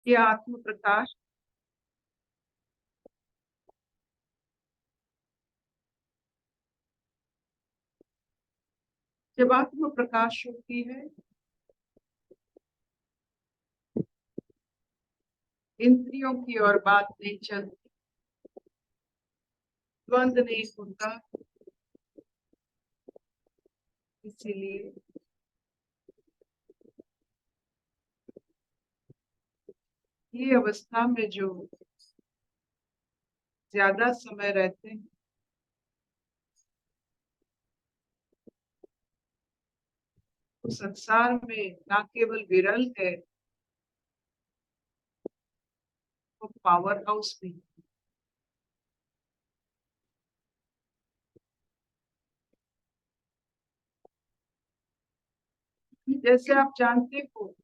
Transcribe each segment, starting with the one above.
ये आत्म प्रकाश जब आत्म प्रकाश होती है, इंद्रियों की और बात नहीं चलती, द्वंद नहीं होता। इसीलिए ये अवस्था में जो ज्यादा समय रहते हैं, वो संसार में ना केवल विरल है, वो पावर हाउस भी। जैसे आप जानते हो,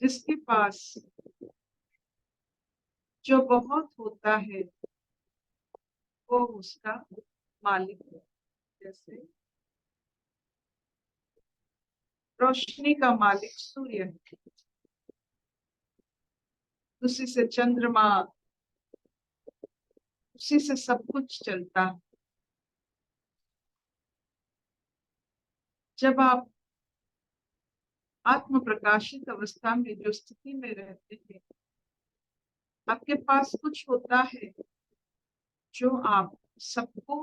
जिसके पास जो बहुत होता है वो उसका मालिक है। जैसे रोशनी का मालिक सूर्य है, उसी से चंद्रमा, उसी से सब कुछ चलता है। जब आप आत्म प्रकाशित अवस्था में जो स्थिति में रहते हैं, आपके पास कुछ होता है जो आप सबको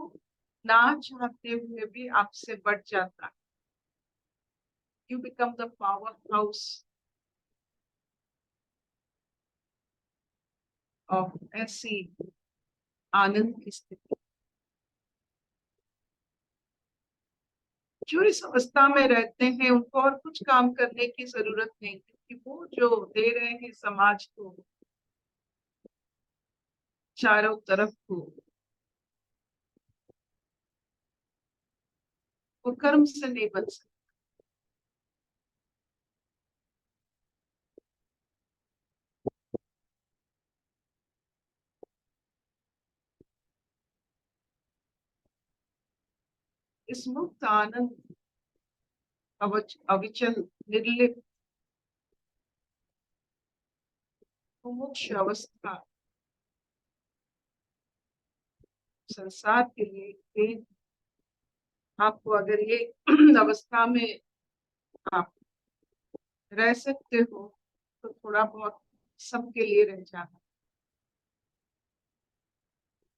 ना चाहते हुए भी आपसे बढ़ जाता है। You become the power house of ऐसी आनंद की स्थिति। जो इस अवस्था में रहते हैं उनको और कुछ काम करने की जरूरत नहीं, क्योंकि वो जो दे रहे हैं समाज को, चारों तरफ को, वो कर्म से नहीं बन सकते। इस मुक्त आनंद, अविचल, निर्लिप्त, मोक्ष अवस्था संसार के लिए आपको अगर ये अवस्था में आप रह सकते हो तो थोड़ा बहुत सबके लिए रह जाना।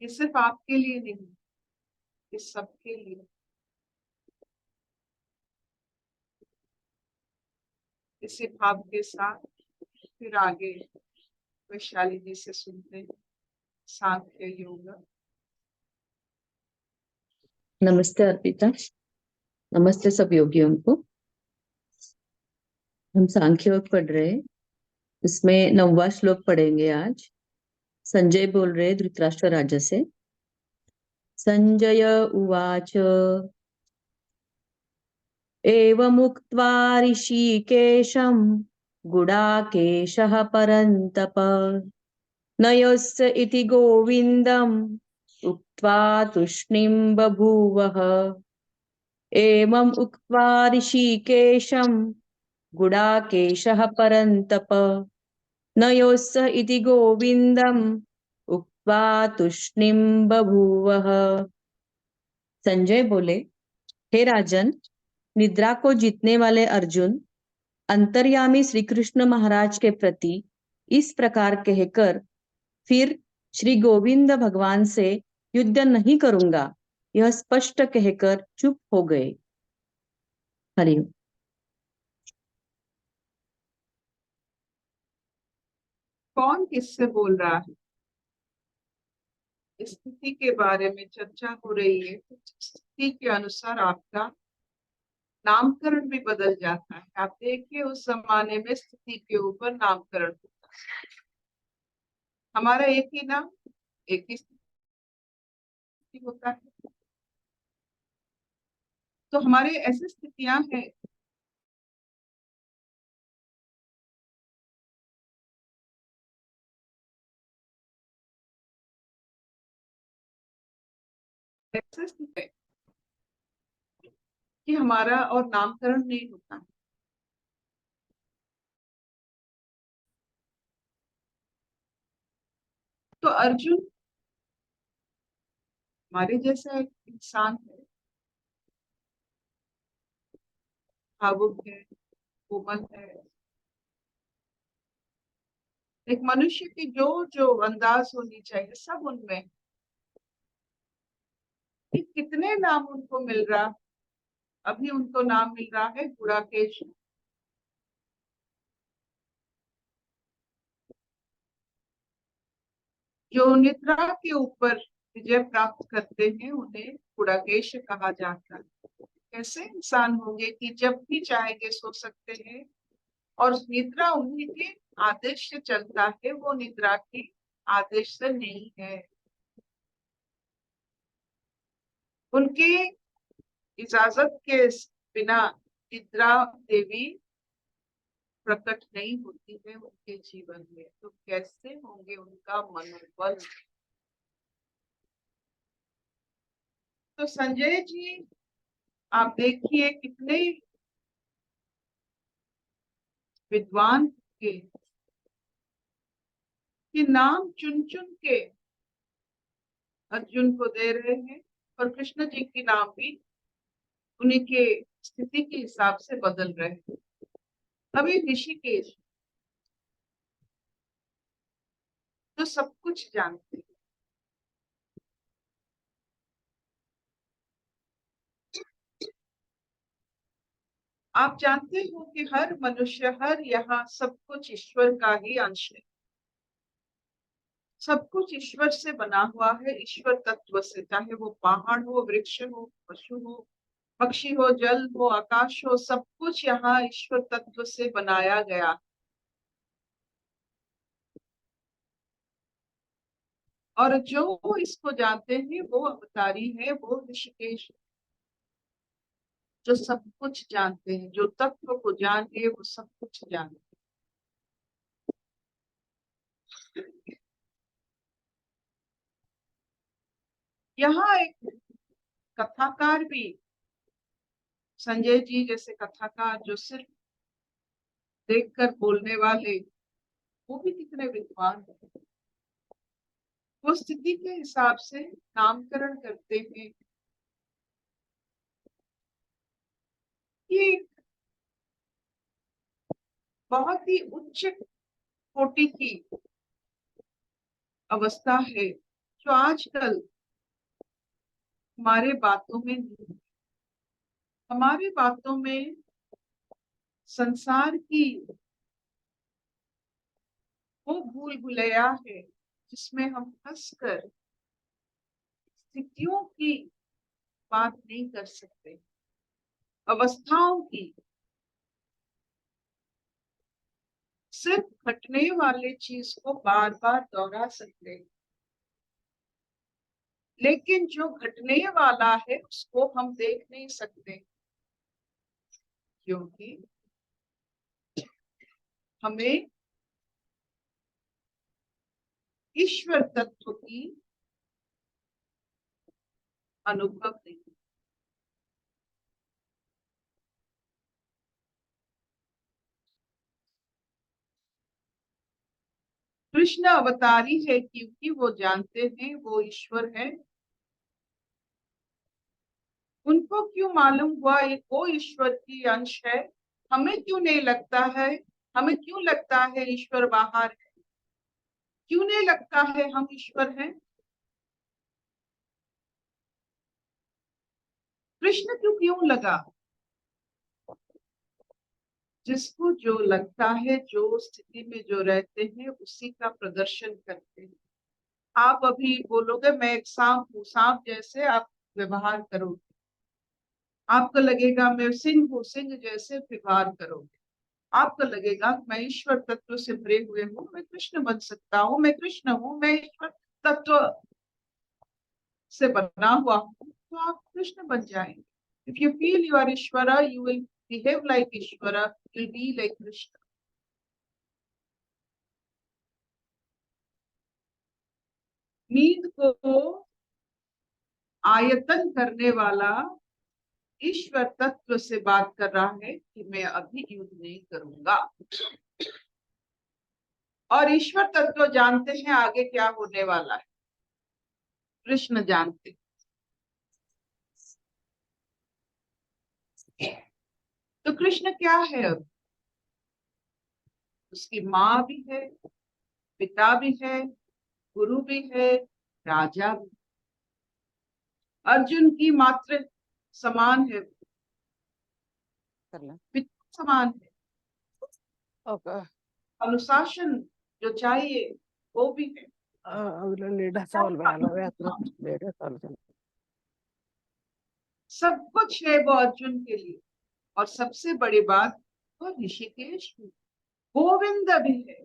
ये सिर्फ आपके लिए नहीं, ये सबके लिए। इसी भाव के साथ फिर आगे वैशाली जी से सुनते हैं सांख्य योग। नमस्ते अर्पिता। नमस्ते सब योगियों को। हम सांख्य योग पढ़ रहे हैं, इसमें 9वां श्लोक पढ़ेंगे आज। संजय बोल रहे धृतराष्ट्र राजा से। संजय उवाच एवमुक्त्वा ऋषिकेशं गुडाकेशः परन्तप न यस्य इति गोविन्दम् उक्त्वा तूष्णीं बभूवः। एवम् उक्त्वा ऋषिकेशं गुडाकेशः परन्तप न योऽस्य इति गोविन्दम् उक्त्वा तूष्णीं बभूवः। संजय बोले, हे राजन, निद्रा को जीतने वाले अर्जुन, अंतर्यामी श्री कृष्ण महाराज के प्रति इस प्रकार कहकर फिर श्री गोविंद भगवान से युद्ध नहीं करूंगा, यह स्पष्ट कहकर चुप हो गए। हरिओम। कौन किससे बोल रहा है? स्थिति के बारे में चर्चा हो रही है, तो स्थिति के अनुसार आपका नामकरण भी बदल जाता है। आप देखिए, उस जमाने में स्थिति के ऊपर नामकरण होता है। हमारा एक ही नाम, एक ही स्थिति होता है। तो हमारे ऐसी स्थितियां हैं ऐसे स्थिति कि हमारा और नामकरण नहीं होता है। तो अर्जुन हमारे जैसा एक इंसान है, भावुक है, कोमल है। एक मनुष्य की जो जो अंदाज होनी चाहिए सब उनमें। कि कितने नाम उनको मिल रहा, अभी उनको नाम मिल रहा है गुड़ाकेश। जो निद्रा के ऊपर विजय प्राप्त करते हैं उन्हें गुड़ाकेश कहा जाता है। कैसे इंसान होंगे कि जब भी चाहेंगे सो सकते हैं, और निद्रा उन्हीं के आदेश से चलता है, वो निद्रा की आदेश से नहीं है। उनके इजाजत के बिना निद्रा देवी प्रकट नहीं होती है उनके जीवन में। तो कैसे होंगे उनका मनोबल। तो संजय जी आप देखिए कितने विद्वान के कि नाम चुन चुन के अर्जुन को दे रहे हैं, और कृष्ण जी की नाम भी उन्हीं के स्थिति के हिसाब से बदल रहे हैं। अभी ऋषिकेश जो सब कुछ जानते हैं, आप जानते हो कि हर मनुष्य, हर यहाँ सब कुछ ईश्वर का ही अंश है। सब कुछ ईश्वर से बना हुआ है, ईश्वर तत्व से। चाहे वो पहाड़ हो, वृक्ष हो, पशु हो, पक्षी हो, जल हो, आकाश हो, सब कुछ यहाँ ईश्वर तत्व से बनाया गया। और जो इसको जानते हैं वो अवतारी है, वो ऋषिकेश, जो सब कुछ जानते हैं, जो तत्व को जान लिए वो सब कुछ जानते हैं। यहाँ एक कथाकार भी, संजय जी जैसे कथाकार जो सिर्फ देखकर बोलने वाले, वो भी कितने विद्वान हैं। वो स्थिति के हिसाब से नामकरण करते हैं। ये बहुत ही उच्च कोटि की अवस्था है जो आजकल हमारे बातों में नहीं है। हमारे बातों में संसार की वो भूल भुलैया है जिसमें हम हंसकर स्थितियों की बात नहीं कर सकते, अवस्थाओं की। सिर्फ घटने वाले चीज को बार बार दोहरा सकते हैं, लेकिन जो घटने वाला है उसको हम देख नहीं सकते, क्योंकि हमें ईश्वर तत्व की अनुभव नहीं। कृष्ण अवतारी है क्योंकि वो जानते हैं वो ईश्वर है। उनको क्यों मालूम हुआ ये वो ईश्वर की अंश है, हमें क्यों नहीं लगता है। हमें क्यों लगता है ईश्वर बाहर है, क्यों नहीं लगता है हम ईश्वर हैं। कृष्ण क्यों क्यों लगा। जिसको जो लगता है, जो स्थिति में जो रहते हैं उसी का प्रदर्शन करते हैं। आप अभी बोलोगे मैं एक सांप हूँ, सांप जैसे आप व्यवहार करोगे। आपको लगेगा मैं सिंह हूँ, सिंह जैसे व्यवहार करोगे। आपको लगेगा मैं ईश्वर तत्व से भरे हुए हूँ, मैं कृष्ण बन सकता हूँ, मैं कृष्ण हूँ, मैं ईश्वर तत्व से बना हुआ हूँ, तो आप कृष्ण बन जाएंगे। If you feel you are Ishwara, you will behave like Ishwara, you will be like Krishna. नींद को आयतन करने वाला ईश्वर तत्व से बात कर रहा है कि मैं अभी युद्ध नहीं करूंगा। और ईश्वर तत्व जानते हैं आगे क्या होने वाला है, कृष्ण जानते। तो कृष्ण क्या है अब? उसकी माँ भी है, पिता भी है, गुरु भी है, राजा भी। अर्जुन की मात्र समान है, पिता समान है। ओके अनुशासन जो चाहिए वो भी है। लीडर चावल बना लो या लीडर चावल सब कुछ है वो अर्जुन के लिए। और सबसे बड़ी बात वो ऋषिकेश भी, गोविंद भी है।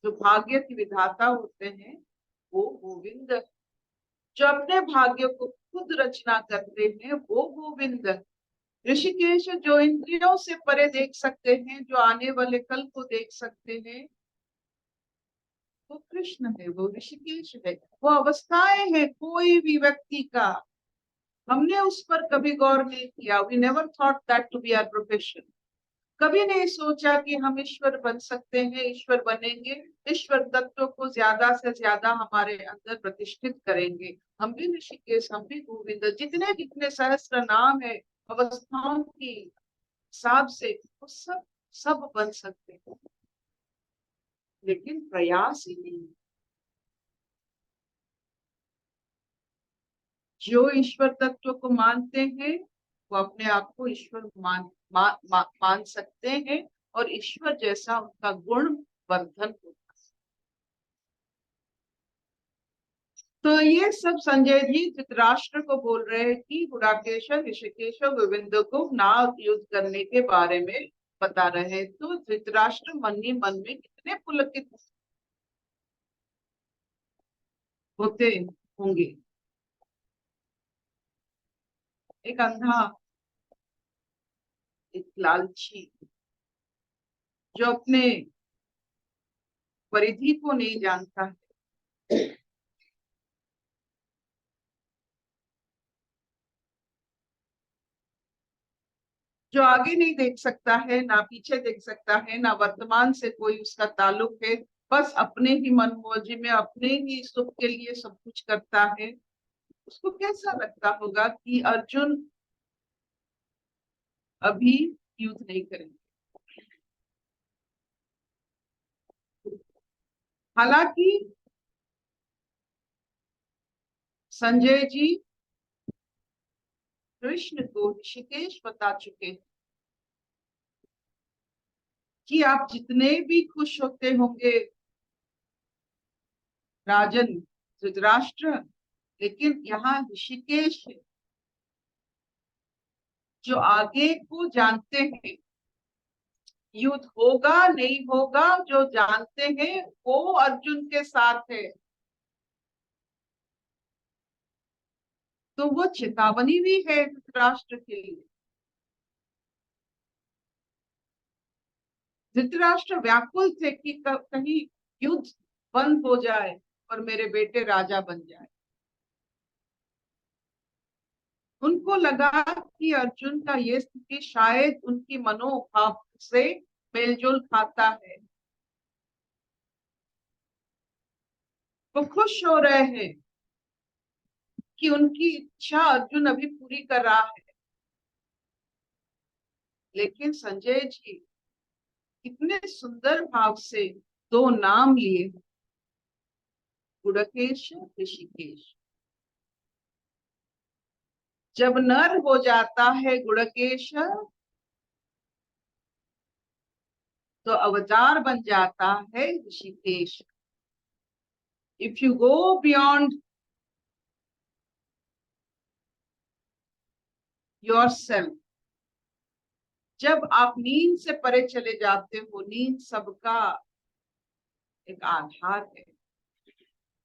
जो भाग्य के विधाता होते हैं वो गोविंद है। जो अपने भाग्य को खुद रचना करते हैं वो गोविंद है। ऋषिकेश जो इंद्रियों से परे देख सकते हैं, जो आने वाले कल को देख सकते हैं, वो कृष्ण है, वो ऋषिकेश है। वो अवस्थाएं हैं कोई भी व्यक्ति का, हमने उस पर कभी गौर नहीं किया। We never thought that to be our profession. कभी नहीं सोचा कि हम ईश्वर बन सकते हैं, ईश्वर बनेंगे, ईश्वर तत्व को ज्यादा से ज्यादा हमारे अंदर प्रतिष्ठित करेंगे। हम भी ऋषिकेश, हम भी गोविंद, जितने जितने सहस्त्र नाम है अवस्थाओं की हिसाब से, वो सब सब बन सकते हैं, लेकिन प्रयास ही नहीं। जो ईश्वर तत्व को मानते हैं वो अपने आप को ईश्वर मान सकते हैं, और ईश्वर जैसा उनका गुण वर्धन होता है। तो ये सब संजय जी धृतराष्ट्र को बोल रहे हैं कि गुडाकेश, ऋषिकेश, गोविंद को ना युद्ध करने के बारे में बता रहे हैं। तो धृतराष्ट्र मन ही मन में कितने पुलकित होते होंगे। एक अंधा, एक लालची, जो अपने परिधि को नहीं जानता है, जो आगे नहीं देख सकता है, ना पीछे देख सकता है, ना वर्तमान से कोई उसका ताल्लुक है, बस अपने ही मन मौजी में अपने ही सुख के लिए सब कुछ करता है। उसको कैसा लगता होगा कि अर्जुन अभी युद्ध नहीं करेंगे। हालांकि संजय जी कृष्ण को ऋषिकेश बता चुके हैं कि आप जितने भी खुश होते होंगे राजन धृतराष्ट्र, लेकिन यहाँ ऋषिकेश है जो आगे को जानते हैं। युद्ध होगा नहीं होगा जो जानते हैं वो अर्जुन के साथ है। तो वो चेतावनी भी है धृतराष्ट्र के लिए। धृतराष्ट्र व्याकुल थे कि कहीं युद्ध बंद हो जाए और मेरे बेटे राजा बन जाए। उनको लगा कि अर्जुन का ये स्थिति शायद उनकी मनोभाव से मेलजोल खाता है। वो खुश हो रहे हैं कि उनकी इच्छा अर्जुन अभी पूरी कर रहा है। लेकिन संजय जी कितने सुंदर भाव से दो नाम लिए, गुड़केश, ऋषिकेश। जब नर हो जाता है गुड़केश तो अवतार बन जाता है Rishikesh. If you go beyond yourself, जब आप नींद से परे चले जाते हो, नींद सबका एक आधार है।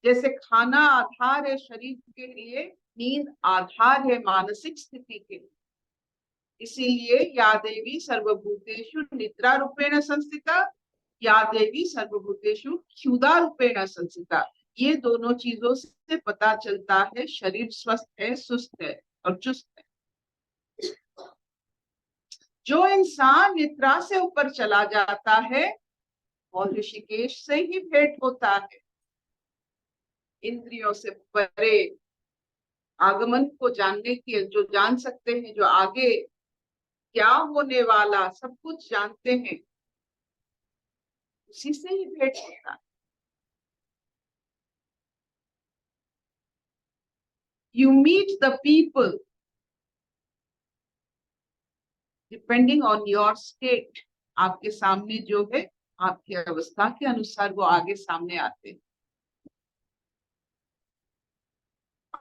जैसे खाना आधार है शरीर के लिए, नींद आधार है मानसिक स्थिति के लिए। इसीलिए या देवी सर्वभूतेषु निद्रा रूपेण संस्थिता, या देवी सर्वभूतेषु क्षुधा रूपेण संस्थिता। ये दोनों चीजों से पता चलता है शरीर स्वस्थ है, सुस्त है और चुस्त है। जो इंसान निद्रा से ऊपर चला जाता है और ऋषिकेश से ही भेंट होता है, इंद्रियों से परे आगमन को जानने की, जो जान सकते हैं, जो आगे क्या होने वाला सब कुछ जानते हैं, उसी से ही भेंट होता है। You meet the people depending on your state. आपके सामने जो है, आपकी अवस्था के अनुसार वो आगे सामने आते हैं।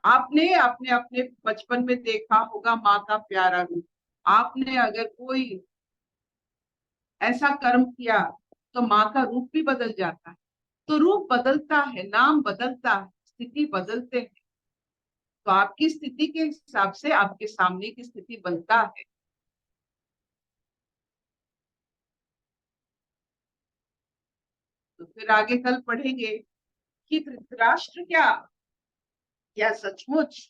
आपने अपने अपने बचपन में देखा होगा माँ का प्यारा रूप। आपने अगर कोई ऐसा कर्म किया तो माँ का रूप भी बदल जाता है। तो रूप बदलता है, नाम बदलता है, स्थिति बदलते हैं। तो आपकी स्थिति के हिसाब से आपके सामने की स्थिति बनता है। तो फिर आगे कल पढ़ेंगे कि धृतराष्ट्र क्या सचमुच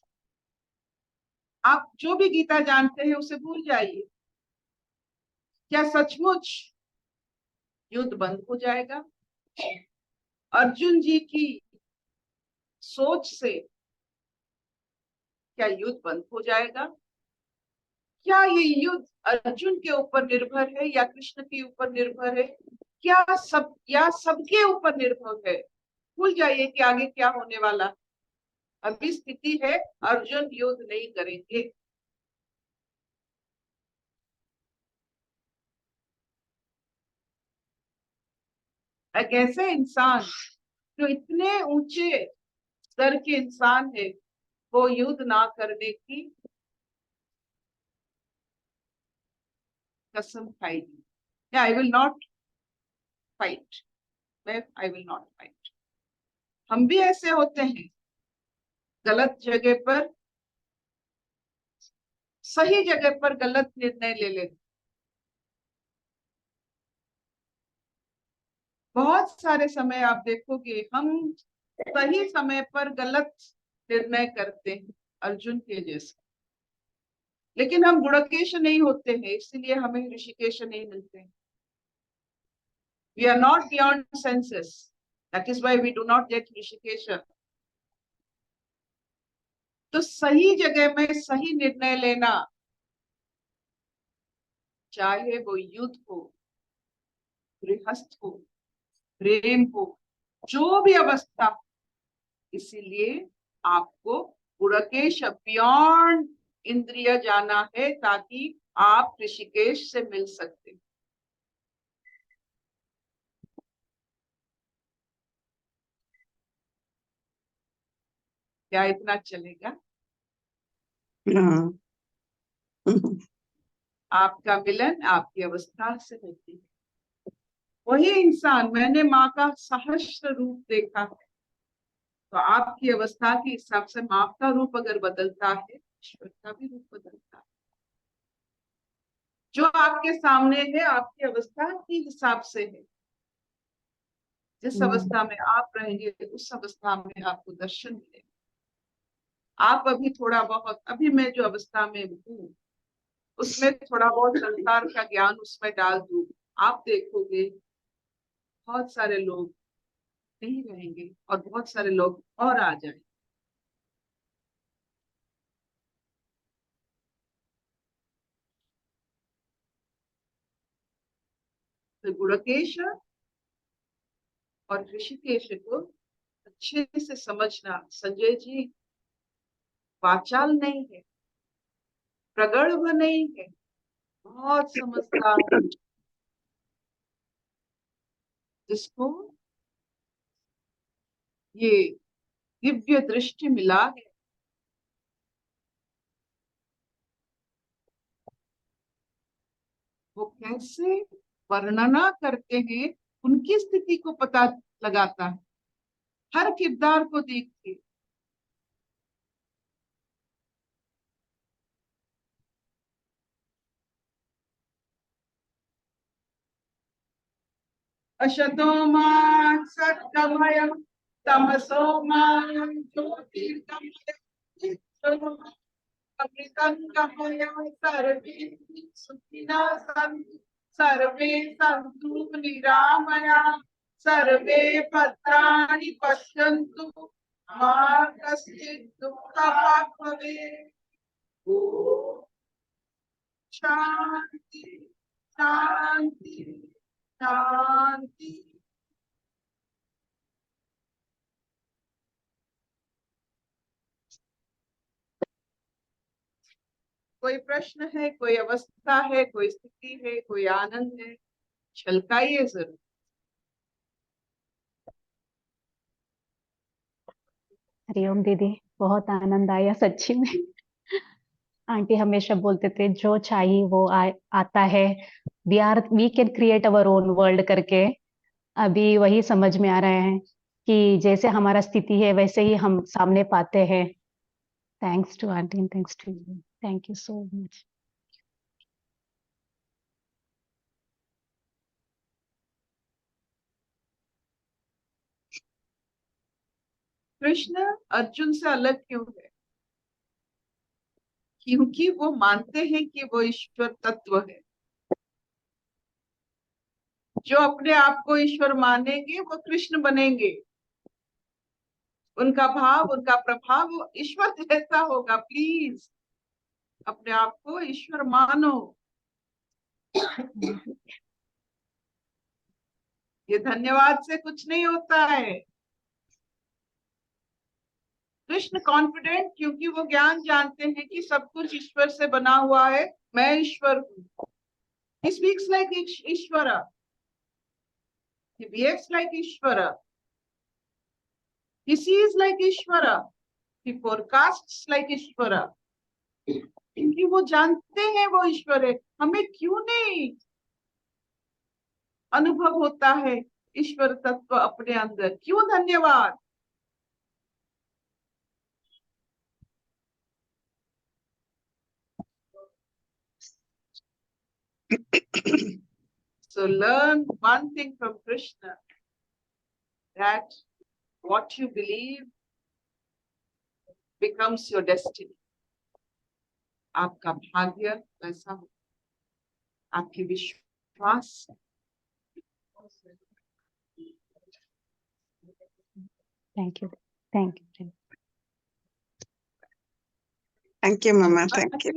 आप जो भी गीता जानते हैं उसे भूल जाइए। क्या सचमुच युद्ध बंद हो जाएगा? अर्जुन जी की सोच से क्या युद्ध बंद हो जाएगा? क्या ये युद्ध अर्जुन के ऊपर निर्भर है या कृष्ण के ऊपर निर्भर है, या सबके ऊपर निर्भर है? भूल जाइए कि आगे क्या होने वाला। अभी स्थिति है अर्जुन युद्ध नहीं करेंगे। एक ऐसे इंसान जो इतने ऊंचे स्तर के इंसान है, वो युद्ध ना करने की कसम खाएगी। I will not fight, I will not fight. हम भी ऐसे होते हैं, गलत जगह पर, सही जगह पर गलत निर्णय ले लेते। बहुत सारे समय आप देखोगे हम सही समय पर गलत निर्णय करते हैं, अर्जुन के जैसे। लेकिन हम गुणकेश नहीं होते हैं, इसलिए हमें ऋषिकेश नहीं मिलते हैं। We are not beyond senses. That is why we do not get Rishikesh. तो सही जगह में सही निर्णय लेना, चाहे वो युद्ध हो, गृहस्थ हो, प्रेम हो, जो भी अवस्था, इसीलिए आपको गुणकेश बियॉन्ड इंद्रिय जाना है, ताकि आप ऋषिकेश से मिल सकते। क्या इतना चलेगा? हाँ। आपका मिलन आपकी अवस्था से होती है। वही इंसान, मैंने माँ का सहस्त्र रूप देखा है। तो आपकी अवस्था के हिसाब से माँ का रूप अगर बदलता है, ईश्वर का भी रूप बदलता है। जो आपके सामने है आपकी अवस्था के हिसाब से है। जिस अवस्था में आप रहेंगे उस अवस्था में आपको दर्शन मिलेगा। आप अभी थोड़ा बहुत, अभी मैं जो अवस्था में हूँ उसमें थोड़ा बहुत संसार का ज्ञान उसमें डाल दूं, आप देखोगे बहुत सारे लोग नहीं रहेंगे और बहुत सारे लोग और आ जाएंगे। तो गुणकेश और ऋषिकेश को अच्छे से समझना। संजय जी वाचाल नहीं है, प्रगल्भ नहीं है, बहुत समझदार है, जिसको ये दिव्य दृष्टि मिला है। वो कैसे वर्णना करते हैं, उनकी स्थिति को पता लगाता है, हर किरदार को देख के। अशतो मा सत्कमय तमसो मा ज्योतिर्गमय। अमृतं कमया सर्वे सुखिनः सन्तु सर्वे सन्तु निरामया सर्वे भद्राणि पश्यन्तु मा कश्चित् दुःखभाग् भवेत्। ओम शांति शांति शांति। कोई प्रश्न है, कोई अवस्था है, कोई स्थिति है, कोई आनंद है, छलकाइए जरूर। हरिओम दीदी, बहुत आनंद आया सच्ची में। आंटी हमेशा बोलते थे जो चाहिए वो आता है, we can create our own world करके। अभी वही समझ में आ रहे हैं कि जैसे हमारा स्थिति है वैसे ही हम सामने पाते हैं। Thanks to aunty and thanks to you, thank you so much. Krishna Arjun से अलग क्यों है? क्योंकि वो मानते हैं कि वो ईश्वर तत्व है। जो अपने आप को ईश्वर मानेंगे वो कृष्ण बनेंगे। उनका भाव, उनका प्रभाव वो ईश्वर जैसा होगा। प्लीज अपने आप को ईश्वर मानो। ये धन्यवाद से कुछ नहीं होता है। कृष्ण कॉन्फिडेंट, क्योंकि वो ज्ञान जानते हैं कि सब कुछ ईश्वर से बना हुआ है। मैं ईश्वर हूँ। He speaks like Ishvara. He behaves like Ishvara. He sees like Ishvara. He forecasts like Ishvara. क्योंकि वो जानते हैं वो ईश्वर है। हमें क्यों नहीं अनुभव होता है ईश्वर तत्व अपने अंदर? क्यों? धन्यवाद। So learn one thing from Krishna, that what you believe becomes your destiny. आपका भाग्य वैसा हो, आपकी विश्वास। Thank you, thank you. Thank you, Mama. Thank you.